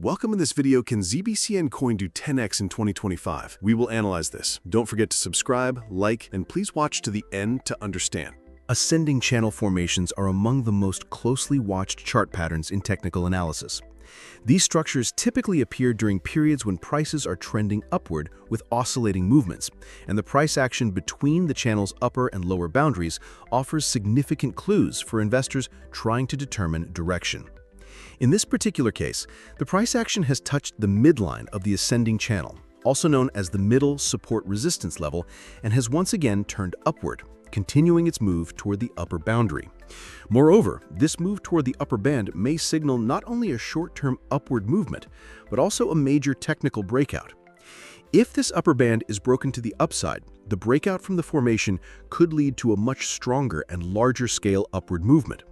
Welcome. In this video, can Zbcn coin do 10x in 2025? We will analyze this. Don't forget to subscribe, like, and please watch to the end to understand. Ascending channel formations are among the most closely watched chart patterns in technical analysis. These structures typically appear during periods when prices are trending upward with oscillating movements, and the price action between the channel's upper and lower boundaries offers significant clues for investors trying to determine direction. In this particular case, the price action has touched the midline of the ascending channel, also known as the middle support resistance level, and has once again turned upward, continuing its move toward the upper boundary. Moreover, this move toward the upper band may signal not only a short-term upward movement, but also a major technical breakout. If this upper band is broken to the upside, the breakout from the formation could lead to a much stronger and larger scale upward movement.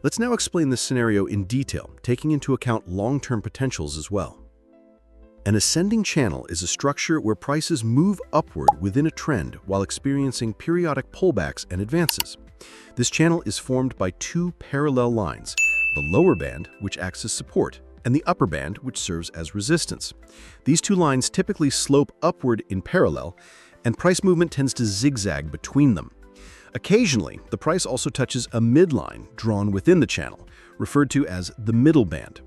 Let's now explain this scenario in detail, taking into account long-term potentials as well. An ascending channel is a structure where prices move upward within a trend while experiencing periodic pullbacks and advances. This channel is formed by two parallel lines, the lower band, which acts as support, and the upper band, which serves as resistance. These two lines typically slope upward in parallel, and price movement tends to zigzag between them. Occasionally, the price also touches a midline drawn within the channel, referred to as the middle band.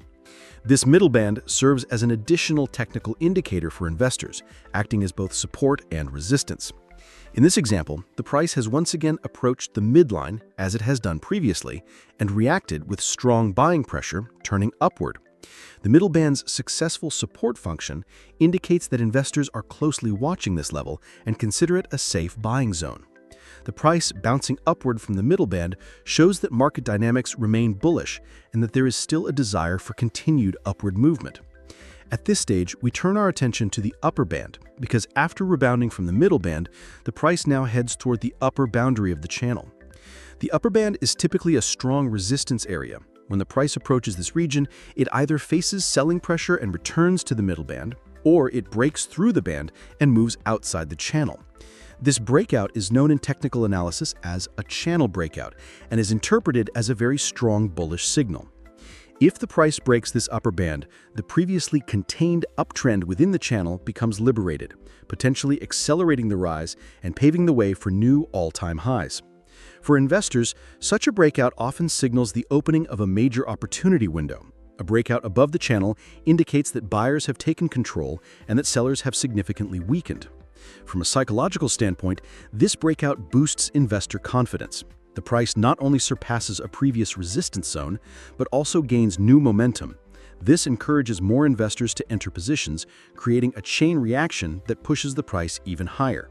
This middle band serves as an additional technical indicator for investors, acting as both support and resistance. In this example, the price has once again approached the midline, as it has done previously, and reacted with strong buying pressure, turning upward. The middle band's successful support function indicates that investors are closely watching this level and consider it a safe buying zone. The price bouncing upward from the middle band shows that market dynamics remain bullish and that there is still a desire for continued upward movement. At this stage, we turn our attention to the upper band because after rebounding from the middle band, the price now heads toward the upper boundary of the channel. The upper band is typically a strong resistance area. When the price approaches this region, it either faces selling pressure and returns to the middle band, or it breaks through the band and moves outside the channel. This breakout is known in technical analysis as a channel breakout and is interpreted as a very strong bullish signal. If the price breaks this upper band, the previously contained uptrend within the channel becomes liberated, potentially accelerating the rise and paving the way for new all-time highs. For investors, such a breakout often signals the opening of a major opportunity window. A breakout above the channel indicates that buyers have taken control and that sellers have significantly weakened. From a psychological standpoint, this breakout boosts investor confidence. The price not only surpasses a previous resistance zone, but also gains new momentum. This encourages more investors to enter positions, creating a chain reaction that pushes the price even higher.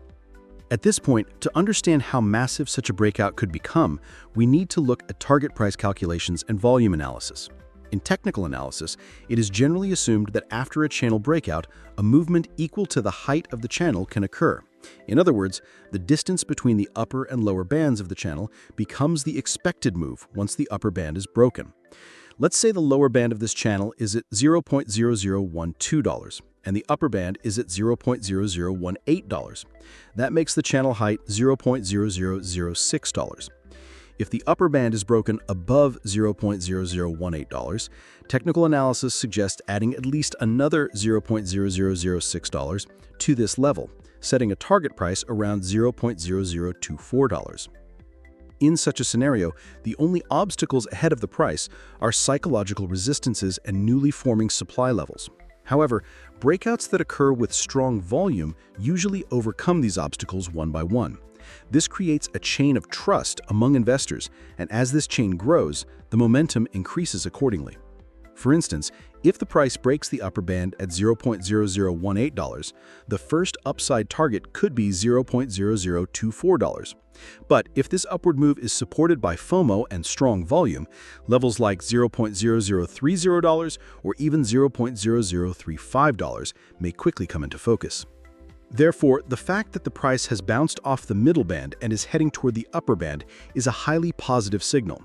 At this point, to understand how massive such a breakout could become, we need to look at target price calculations and volume analysis. In technical analysis, it is generally assumed that after a channel breakout, a movement equal to the height of the channel can occur. In other words, the distance between the upper and lower bands of the channel becomes the expected move once the upper band is broken. Let's say the lower band of this channel is at $0.0012 and the upper band is at $0.0018. That makes the channel height $0.0006. If the upper band is broken above $0.0018, technical analysis suggests adding at least another $0.0006 to this level, setting a target price around $0.0024. In such a scenario, the only obstacles ahead of the price are psychological resistances and newly forming supply levels. However, breakouts that occur with strong volume usually overcome these obstacles one by one. This creates a chain of trust among investors, and as this chain grows, the momentum increases accordingly. For instance, if the price breaks the upper band at $0.0018, the first upside target could be $0.0024. But if this upward move is supported by FOMO and strong volume, levels like $0.0030 or even $0.0035 may quickly come into focus. Therefore, the fact that the price has bounced off the middle band and is heading toward the upper band is a highly positive signal.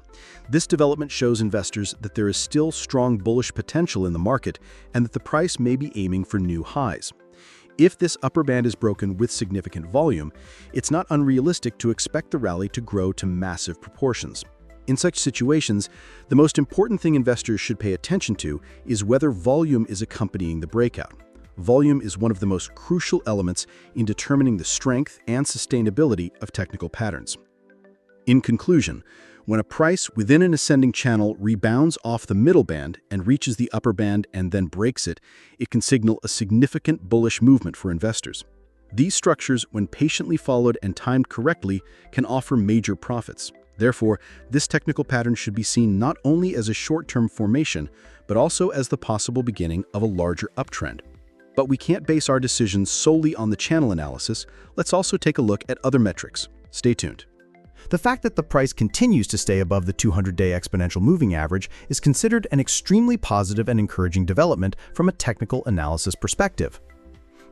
This development shows investors that there is still strong bullish potential in the market and that the price may be aiming for new highs. If this upper band is broken with significant volume, it's not unrealistic to expect the rally to grow to massive proportions. In such situations, the most important thing investors should pay attention to is whether volume is accompanying the breakout. Volume is one of the most crucial elements in determining the strength and sustainability of technical patterns. In conclusion, when a price within an ascending channel rebounds off the middle band and reaches the upper band and then breaks it, it can signal a significant bullish movement for investors. These structures, when patiently followed and timed correctly, can offer major profits. Therefore, this technical pattern should be seen not only as a short-term formation, but also as the possible beginning of a larger uptrend. But we can't base our decisions solely on the channel analysis. Let's also take a look at other metrics. Stay tuned. The fact that the price continues to stay above the 200-day exponential moving average is considered an extremely positive and encouraging development from a technical analysis perspective.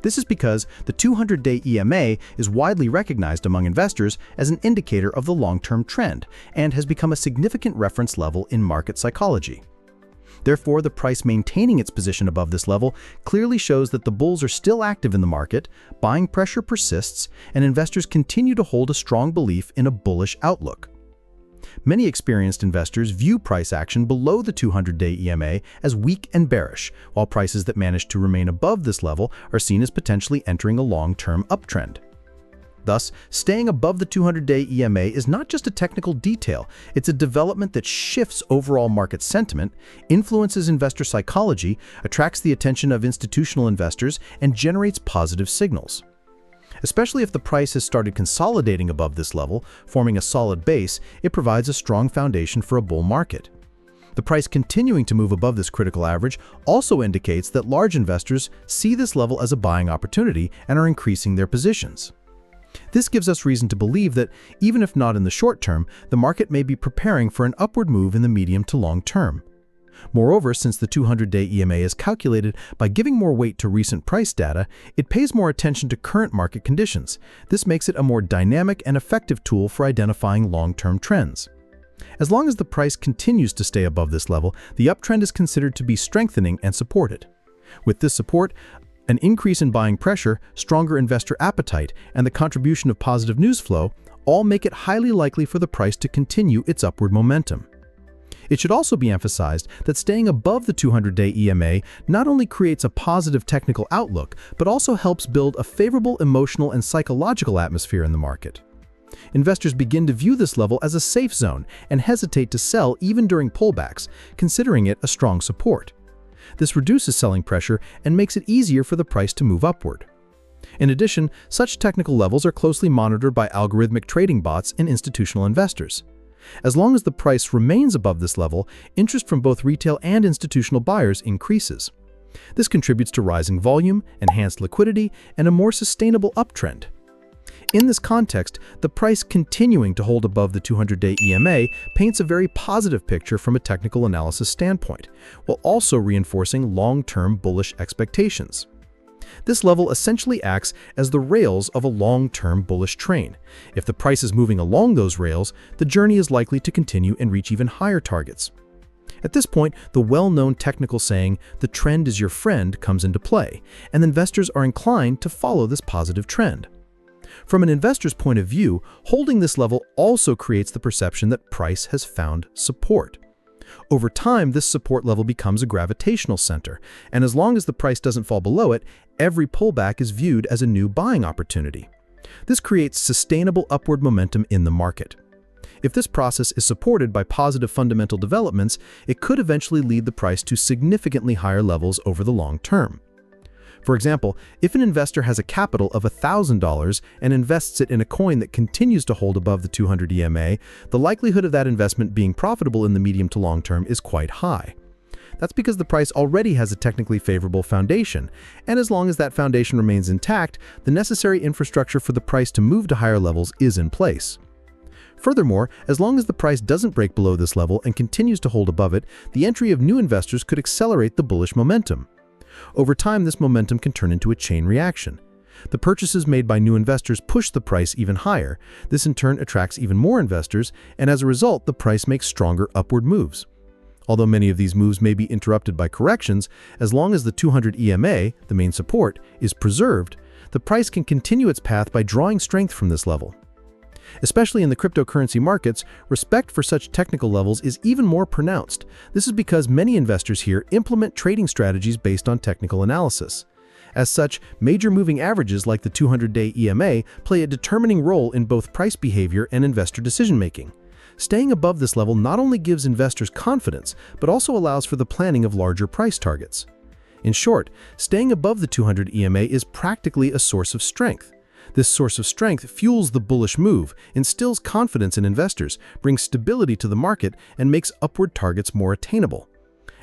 This is because the 200-day EMA is widely recognized among investors as an indicator of the long-term trend and has become a significant reference level in market psychology. Therefore, the price maintaining its position above this level clearly shows that the bulls are still active in the market, buying pressure persists, and investors continue to hold a strong belief in a bullish outlook. Many experienced investors view price action below the 200-day EMA as weak and bearish, while prices that manage to remain above this level are seen as potentially entering a long-term uptrend. Thus, staying above the 200-day EMA is not just a technical detail, it's a development that shifts overall market sentiment, influences investor psychology, attracts the attention of institutional investors, and generates positive signals. Especially if the price has started consolidating above this level, forming a solid base, it provides a strong foundation for a bull market. The price continuing to move above this critical average also indicates that large investors see this level as a buying opportunity and are increasing their positions. This gives us reason to believe that, even if not in the short term, the market may be preparing for an upward move in the medium to long term. Moreover, since the 200-day EMA is calculated by giving more weight to recent price data, it pays more attention to current market conditions. This makes it a more dynamic and effective tool for identifying long-term trends. As long as the price continues to stay above this level, the uptrend is considered to be strengthening and supported. With this support, an increase in buying pressure, stronger investor appetite, and the contribution of positive news flow all make it highly likely for the price to continue its upward momentum. It should also be emphasized that staying above the 200-day EMA not only creates a positive technical outlook, but also helps build a favorable emotional and psychological atmosphere in the market. Investors begin to view this level as a safe zone and hesitate to sell even during pullbacks, considering it a strong support. This reduces selling pressure and makes it easier for the price to move upward. In addition, such technical levels are closely monitored by algorithmic trading bots and institutional investors. As long as the price remains above this level, interest from both retail and institutional buyers increases. This contributes to rising volume, enhanced liquidity, and a more sustainable uptrend. In this context, the price continuing to hold above the 200-day EMA paints a very positive picture from a technical analysis standpoint, while also reinforcing long-term bullish expectations. This level essentially acts as the rails of a long-term bullish train. If the price is moving along those rails, the journey is likely to continue and reach even higher targets. At this point, the well-known technical saying, "the trend is your friend," comes into play, and investors are inclined to follow this positive trend. From an investor's point of view, holding this level also creates the perception that price has found support. Over time, this support level becomes a gravitational center, and as long as the price doesn't fall below it, every pullback is viewed as a new buying opportunity. This creates sustainable upward momentum in the market. If this process is supported by positive fundamental developments, it could eventually lead the price to significantly higher levels over the long term. For example, if an investor has a capital of $1,000 and invests it in a coin that continues to hold above the 200 EMA, the likelihood of that investment being profitable in the medium to long term is quite high. That's because the price already has a technically favorable foundation, and as long as that foundation remains intact, the necessary infrastructure for the price to move to higher levels is in place. Furthermore, as long as the price doesn't break below this level and continues to hold above it, the entry of new investors could accelerate the bullish momentum. Over time, this momentum can turn into a chain reaction. The purchases made by new investors push the price even higher. This in turn attracts even more investors, and as a result, the price makes stronger upward moves. Although many of these moves may be interrupted by corrections, as long as the 200 EMA, the main support, is preserved, the price can continue its path by drawing strength from this level. Especially in the cryptocurrency markets, respect for such technical levels is even more pronounced. This is because many investors here implement trading strategies based on technical analysis. As such, major moving averages like the 200-day EMA play a determining role in both price behavior and investor decision-making. Staying above this level not only gives investors confidence, but also allows for the planning of larger price targets. In short, staying above the 200 EMA is practically a source of strength. This source of strength fuels the bullish move, instills confidence in investors, brings stability to the market, and makes upward targets more attainable.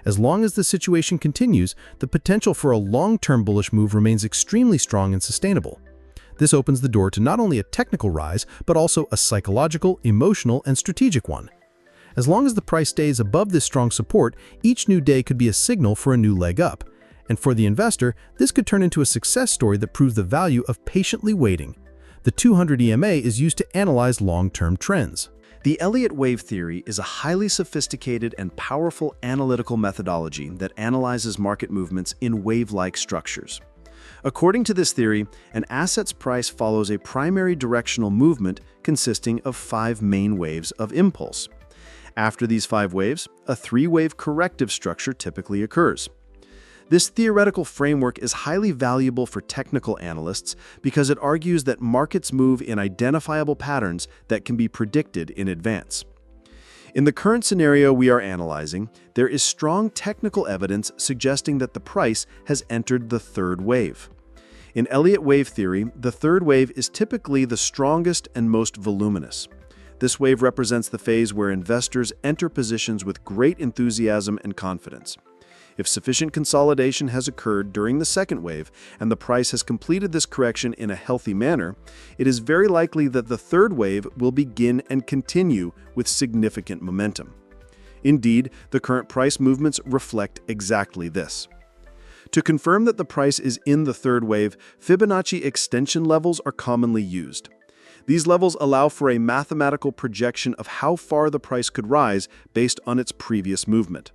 As long as the situation continues, the potential for a long-term bullish move remains extremely strong and sustainable. This opens the door to not only a technical rise, but also a psychological, emotional, and strategic one. As long as the price stays above this strong support, each new day could be a signal for a new leg up. And for the investor, this could turn into a success story that proves the value of patiently waiting. The 200 EMA is used to analyze long-term trends. The Elliott wave theory is a highly sophisticated and powerful analytical methodology that analyzes market movements in wave-like structures. According to this theory, an asset's price follows a primary directional movement consisting of 5 main waves of impulse. After these 5 waves, a 3-wave corrective structure typically occurs. This theoretical framework is highly valuable for technical analysts because it argues that markets move in identifiable patterns that can be predicted in advance. In the current scenario we are analyzing, there is strong technical evidence suggesting that the price has entered the 3rd wave. In Elliott wave theory, the 3rd wave is typically the strongest and most voluminous. This wave represents the phase where investors enter positions with great enthusiasm and confidence. If sufficient consolidation has occurred during the 2nd wave and the price has completed this correction in a healthy manner, it is very likely that the 3rd wave will begin and continue with significant momentum. Indeed, the current price movements reflect exactly this. To confirm that the price is in the 3rd wave, Fibonacci extension levels are commonly used. These levels allow for a mathematical projection of how far the price could rise based on its previous movement.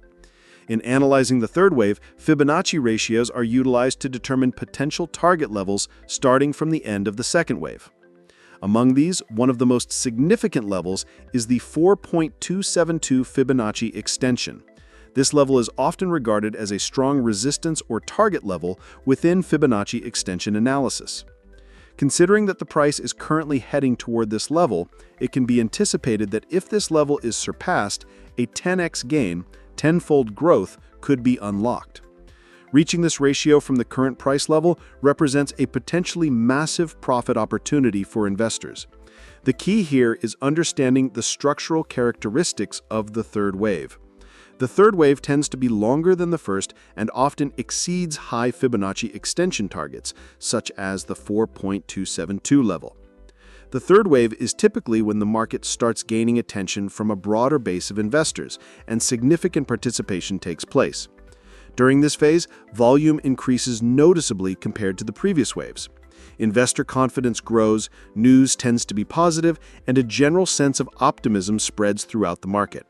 In analyzing the 3rd wave, Fibonacci ratios are utilized to determine potential target levels starting from the end of the 2nd wave. Among these, one of the most significant levels is the 4.272 Fibonacci extension. This level is often regarded as a strong resistance or target level within Fibonacci extension analysis. Considering that the price is currently heading toward this level, it can be anticipated that if this level is surpassed, a 10x gain, tenfold growth, could be unlocked. Reaching this ratio from the current price level represents a potentially massive profit opportunity for investors. The key here is understanding the structural characteristics of the 3rd wave. The 3rd wave tends to be longer than the 1st and often exceeds high Fibonacci extension targets, such as the 4.272 level. The 3rd wave is typically when the market starts gaining attention from a broader base of investors and significant participation takes place. During this phase, volume increases noticeably compared to the previous waves. Investor confidence grows, news tends to be positive, and a general sense of optimism spreads throughout the market.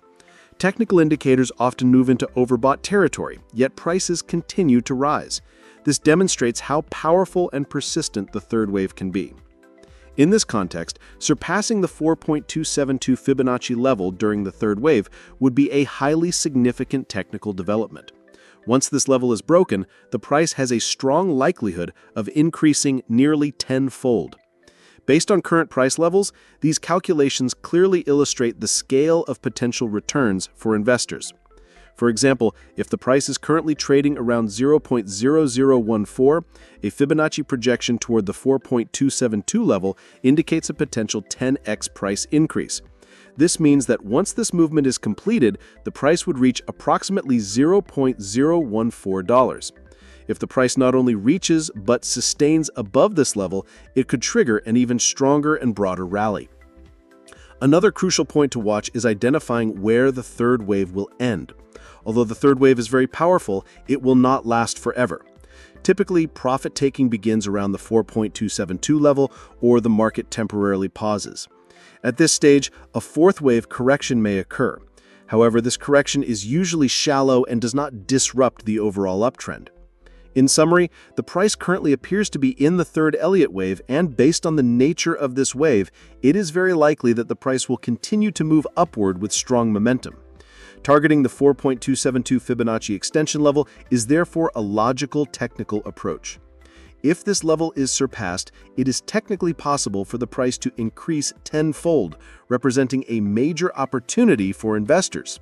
Technical indicators often move into overbought territory, yet prices continue to rise. This demonstrates how powerful and persistent the 3rd wave can be. In this context, surpassing the 4.272 Fibonacci level during the 3rd wave would be a highly significant technical development. Once this level is broken, the price has a strong likelihood of increasing nearly tenfold. Based on current price levels, these calculations clearly illustrate the scale of potential returns for investors. For example, if the price is currently trading around 0.0014, a Fibonacci projection toward the 4.272 level indicates a potential 10x price increase. This means that once this movement is completed, the price would reach approximately $0.014. If the price not only reaches but sustains above this level, it could trigger an even stronger and broader rally. Another crucial point to watch is identifying where the 3rd wave will end. Although the 3rd wave is very powerful, it will not last forever. Typically, profit-taking begins around the 4.272 level or the market temporarily pauses. At this stage, a 4th wave correction may occur. However, this correction is usually shallow and does not disrupt the overall uptrend. In summary, the price currently appears to be in the third Elliott wave, and based on the nature of this wave, it is very likely that the price will continue to move upward with strong momentum. Targeting the 4.272 Fibonacci extension level is therefore a logical technical approach. If this level is surpassed, it is technically possible for the price to increase tenfold, representing a major opportunity for investors.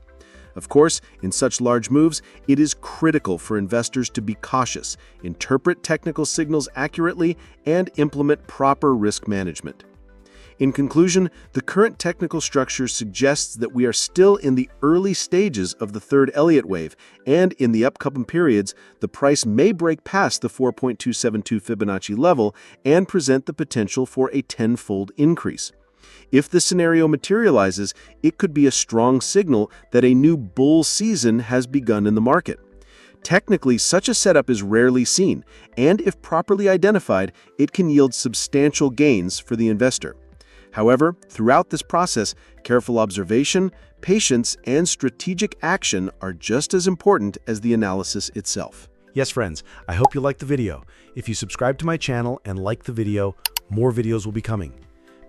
Of course, in such large moves, it is critical for investors to be cautious, interpret technical signals accurately, and implement proper risk management. In conclusion, the current technical structure suggests that we are still in the early stages of the third Elliott wave, and in the upcoming periods, the price may break past the 4.272 Fibonacci level and present the potential for a tenfold increase. If this scenario materializes, it could be a strong signal that a new bull season has begun in the market. Technically, such a setup is rarely seen, and if properly identified, it can yield substantial gains for the investor. However, throughout this process, careful observation, patience, and strategic action are just as important as the analysis itself. Yes, friends, I hope you liked the video. If you subscribe to my channel and like the video, more videos will be coming.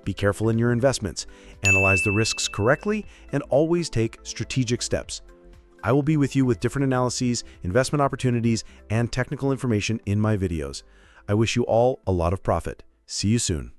Be careful in your investments, analyze the risks correctly, and always take strategic steps. I will be with you with different analyses, investment opportunities, and technical information in my videos. I wish you all a lot of profit. See you soon.